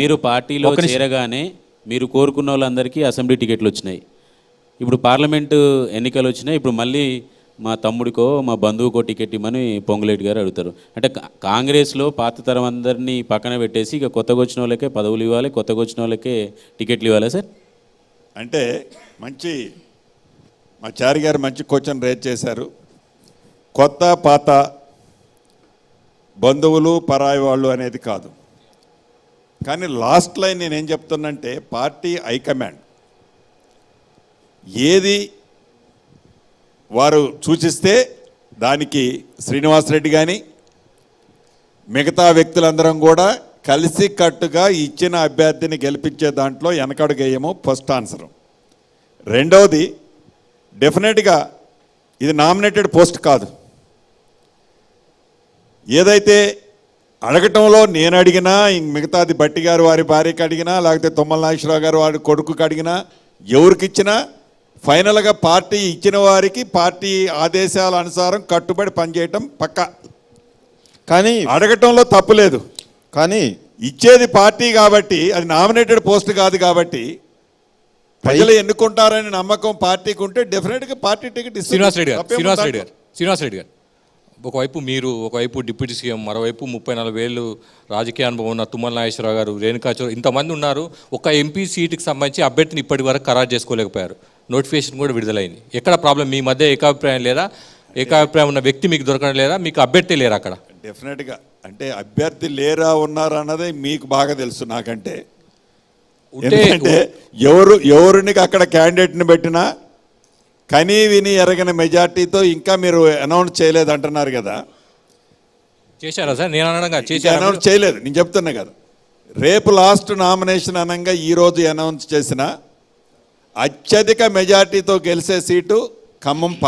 మీరు పార్టీలో చేరగానే మీరు కోరుకున్న వాళ్ళందరికీ అసెంబ్లీ టికెట్లు వచ్చినాయి. ఇప్పుడు పార్లమెంటు ఎన్నికలు వచ్చినాయి. ఇప్పుడు మళ్ళీ మా తమ్ముడికో మా బంధువుకో టికెట్ ఇవ్వమని పొంగులేటి గారు అడుగుతారు. అంటే కాంగ్రెస్లో పాత తరం అందరినీ పక్కన పెట్టేసి ఇక కొత్తగా వచ్చిన వాళ్ళకే పదవులు ఇవ్వాలి, కొత్తగా వచ్చిన వాళ్ళకే టికెట్లు ఇవ్వాలి సార్. అంటే మంచి మా చారి గారు మంచి క్వశ్చన్ రేజ్ చేశారు. కొత్త పాత బంధువులు పరాయి వాళ్ళు అనేది కాదు, కానీ లాస్ట్ లైన్ నేనేం చెప్తున్నంటే పార్టీ హైకమాండ్ ఏది వారు సూచిస్తే దానికి శ్రీనివాసరెడ్డి కానీ మిగతా వ్యక్తులందరం కూడా కలిసి కట్టుగా ఇచ్చిన అభ్యర్థిని గెలిపించే దాంట్లో వెనకడుగేయము ఫస్ట్ ఆన్సర్. రెండవది డెఫినెట్గా ఇది నామినేటెడ్ పోస్ట్ కాదు. ఏదైతే అడగటంలో నేను అడిగినా మిగతాది బట్టి గారు వారి భార్యకి అడిగినా లేకపోతే తుమ్మల నాగేశ్వరరావు గారు వారి కొడుకుకి అడిగినా ఎవరికిచ్చినా ఫైనల్గా పార్టీ ఇచ్చిన వారికి పార్టీ ఆదేశాల అనుసారం కట్టుబడి పనిచేయటం పక్కా. కానీ అడగటంలో తప్పులేదు, కానీ ఇచ్చేది పార్టీ కాబట్టి అది నామినేటెడ్ పోస్ట్ కాదు కాబట్టి ప్రజలు ఎన్నుకుంటారని నమ్మకం పార్టీకి ఉంటే డెఫినెట్గా పార్టీ టికెట్ ఇస్తుంది. శ్రీనివాస్ రెడ్డి గారు ఒకవైపు మీరు, ఒకవైపు డిప్యూటీ సీఎం, మరోవైపు 34 రాజకీయ అనుభవం ఉన్న తుమ్మల నాగేశ్వరరావు గారు, రేణుకాచార్య ఇంతమంది ఉన్నారు. ఒక ఎంపీ సీటుకి సంబంధించి అభ్యర్థిని ఇప్పటి వరకు ఖరారు చేసుకోలేకపోయారు. నోటిఫికేషన్ కూడా విడుదలైంది. ఎక్కడ ప్రాబ్లం? మీ మధ్య ఏకాభిప్రాయం లేదా? ఏకాభిప్రాయం ఉన్న వ్యక్తి మీకు దొరకడం లేదా? మీకు అభ్యర్థి లేరా అక్కడ? డెఫినెట్గా అంటే అభ్యర్థి లేరా ఉన్నారా అన్నది మీకు బాగా తెలుసు నాకంటే. ఎందుకంటే ఎవరిని అక్కడ క్యాండిడేట్ని పెట్టినా కనీ విని ఎరగని మెజార్టీతో ఇంకా మీరు అనౌన్స్ చేయలేదు అంటున్నారు కదా. చేశారా సార్? నేను అనగా అనౌన్స్ చేయలేదు, నేను చెప్తున్నా కదా. రేపు లాస్ట్ నామినేషన్ అనగా ఈరోజు అనౌన్స్ చేసిన అత్యధిక మెజార్టీతో గెలిచే సీటు ఖమ్మం